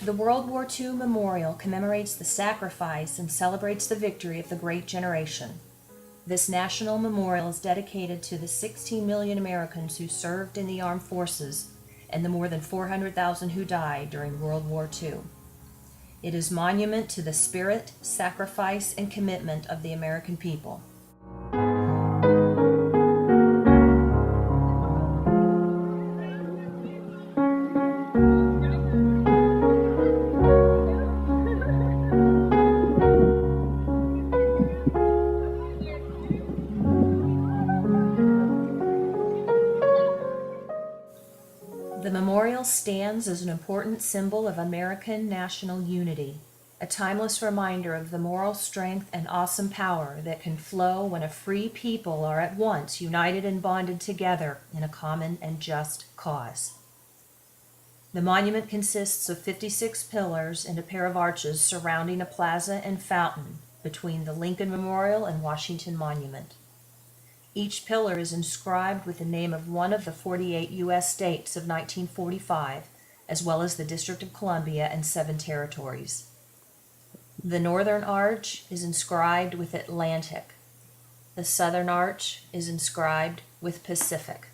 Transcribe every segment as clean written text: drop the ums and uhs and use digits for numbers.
The World War II Memorial commemorates the sacrifice and celebrates the victory of the Great Generation. This national memorial is dedicated to the 16 million Americans who served in the armed forces and the more than 400,000 who died during World War II. It is a monument to the spirit, sacrifice, and commitment of the American people. The memorial stands as an important symbol of American national unity, a timeless reminder of the moral strength and awesome power that can flow when a free people are at once united and bonded together in a common and just cause. The monument consists of 56 pillars and a pair of arches surrounding a plaza and fountain between the Lincoln Memorial and Washington Monument. Each pillar is inscribed with the name of one of the 48 U.S. states of 1945, as well as the District of Columbia and 7 territories. The northern arch is inscribed with Atlantic. The southern arch is inscribed with Pacific.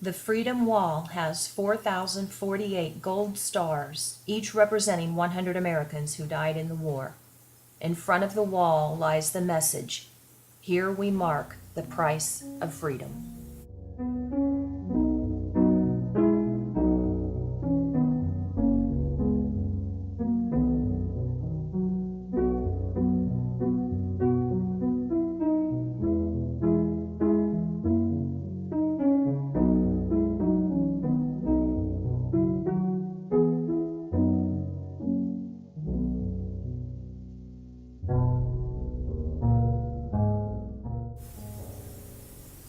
The Freedom Wall has 4,048 gold stars, each representing 100 Americans who died in the war. In front of the wall lies the message, "Here we mark the price of freedom."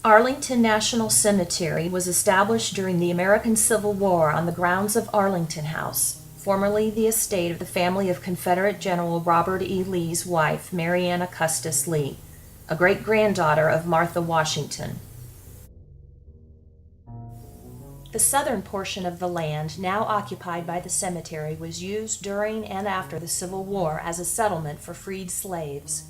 Arlington National Cemetery was established during the American Civil War on the grounds of Arlington House, formerly the estate of the family of Confederate General Robert E. Lee's wife, Mary Ann Custis Lee, a great-granddaughter of Martha Washington. The southern portion of the land now occupied by the cemetery was used during and after the Civil War as a settlement for freed slaves.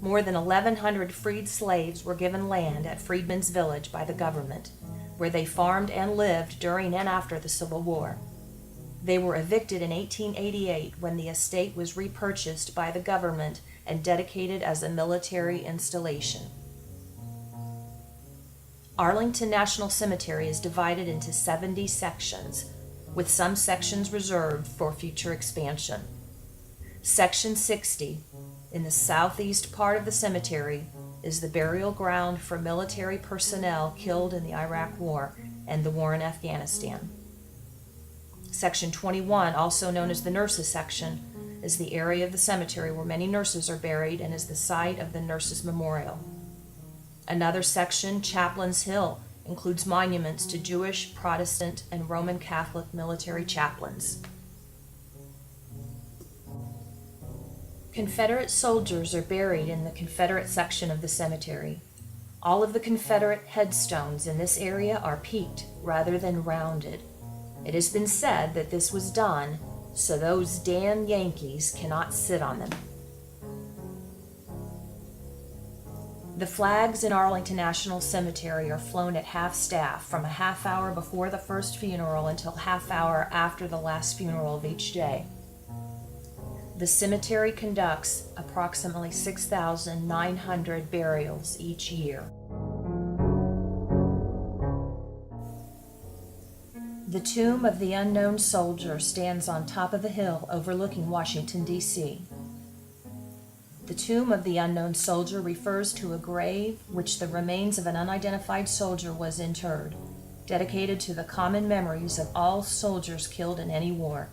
More than 1,100 freed slaves were given land at Freedmen's Village by the government, where they farmed and lived during and after the Civil War. They were evicted in 1888 when the estate was repurchased by the government and dedicated as a military installation. Arlington National Cemetery is divided into 70 sections, with some sections reserved for future expansion. Section 60, in the southeast part of the cemetery, is the burial ground for military personnel killed in the Iraq War and the war in Afghanistan. Section 21, also known as the nurses section, is the area of the cemetery where many nurses are buried and is the site of the Nurses Memorial. Another section, Chaplain's Hill, includes monuments to Jewish, Protestant, and Roman Catholic military chaplains. Confederate soldiers are buried in the Confederate section of the cemetery. All of the Confederate headstones in this area are peaked rather than rounded. It has been said that this was done so those damn Yankees cannot sit on them. The flags in Arlington National Cemetery are flown at half-staff from a half hour before the first funeral until half hour after the last funeral of each day. The cemetery conducts approximately 6,900 burials each year. The tomb of the unknown soldier stands on top of a hill overlooking Washington, D.C. The tomb of the unknown soldier refers to a grave which the remains of an unidentified soldier was interred, dedicated to the common memories of all soldiers killed in any war.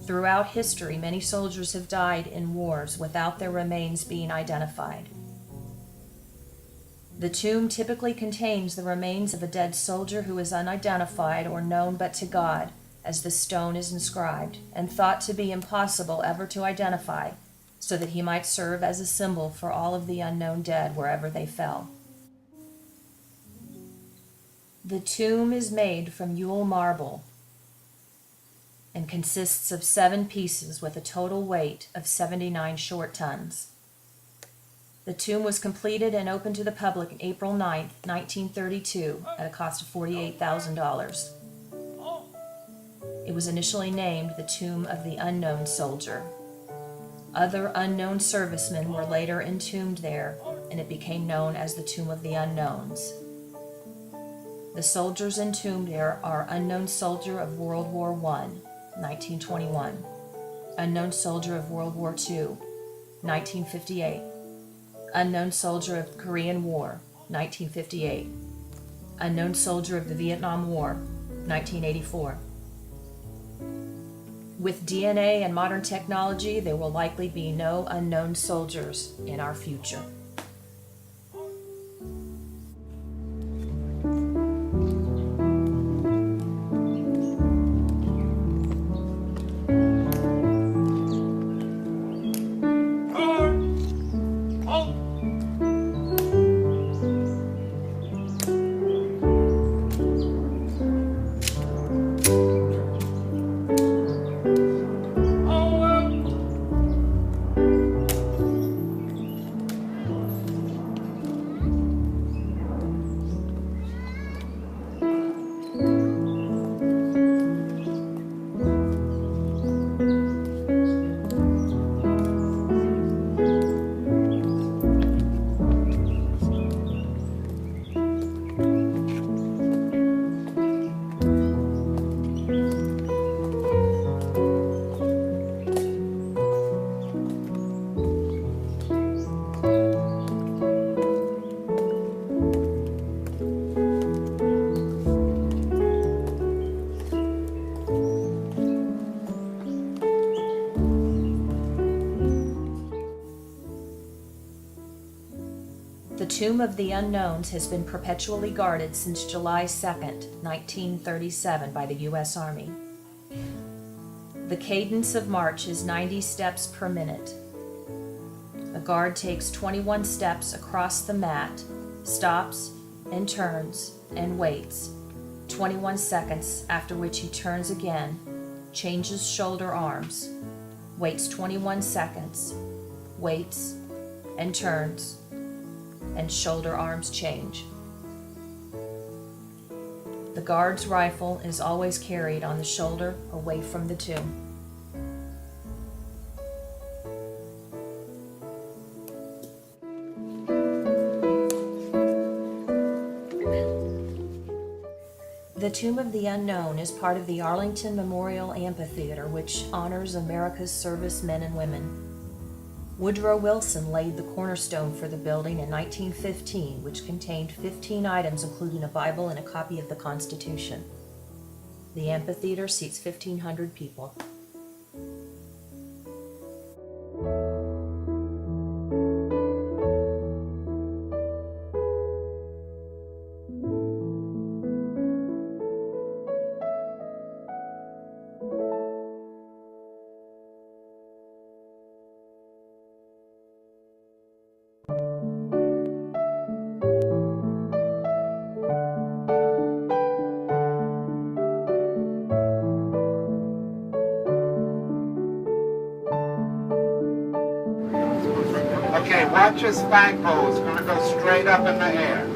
Throughout history, many soldiers have died in wars without their remains being identified. The tomb typically contains the remains of a dead soldier who is unidentified or known but to God, as the stone is inscribed, and thought to be impossible ever to identify, so that he might serve as a symbol for all of the unknown dead wherever they fell. The tomb is made from Yule marble and consists of 7 pieces with a total weight of 79 short tons. The tomb was completed and opened to the public on April 9, 1932, at a cost of $48,000. It was initially named the Tomb of the Unknown Soldier. Other unknown servicemen were later entombed there, and it became known as the Tomb of the Unknowns. The soldiers entombed there are Unknown Soldier of World War I, 1921, Unknown Soldier of World War II, 1958, Unknown Soldier of the Korean War, 1958, Unknown Soldier of the Vietnam War, 1984. With DNA and modern technology, there will likely be no unknown soldiers in our future. The Tomb of the Unknowns has been perpetually guarded since July 2, 1937 by the U.S. Army. The cadence of march is 90 steps per minute. A guard takes 21 steps across the mat, stops and turns and waits 21 seconds, after which he turns again, changes shoulder arms, waits 21 seconds, waits and turns, and shoulder arms change. The guard's rifle is always carried on the shoulder away from the tomb. The Tomb of the Unknown is part of the Arlington Memorial Amphitheater, which honors America's servicemen and women. Woodrow Wilson laid the cornerstone for the building in 1915, which contained 15 items, including a Bible and a copy of the Constitution. The amphitheater seats 1,500 people. Okay, watch his flagpole. It's going to go straight up in the air.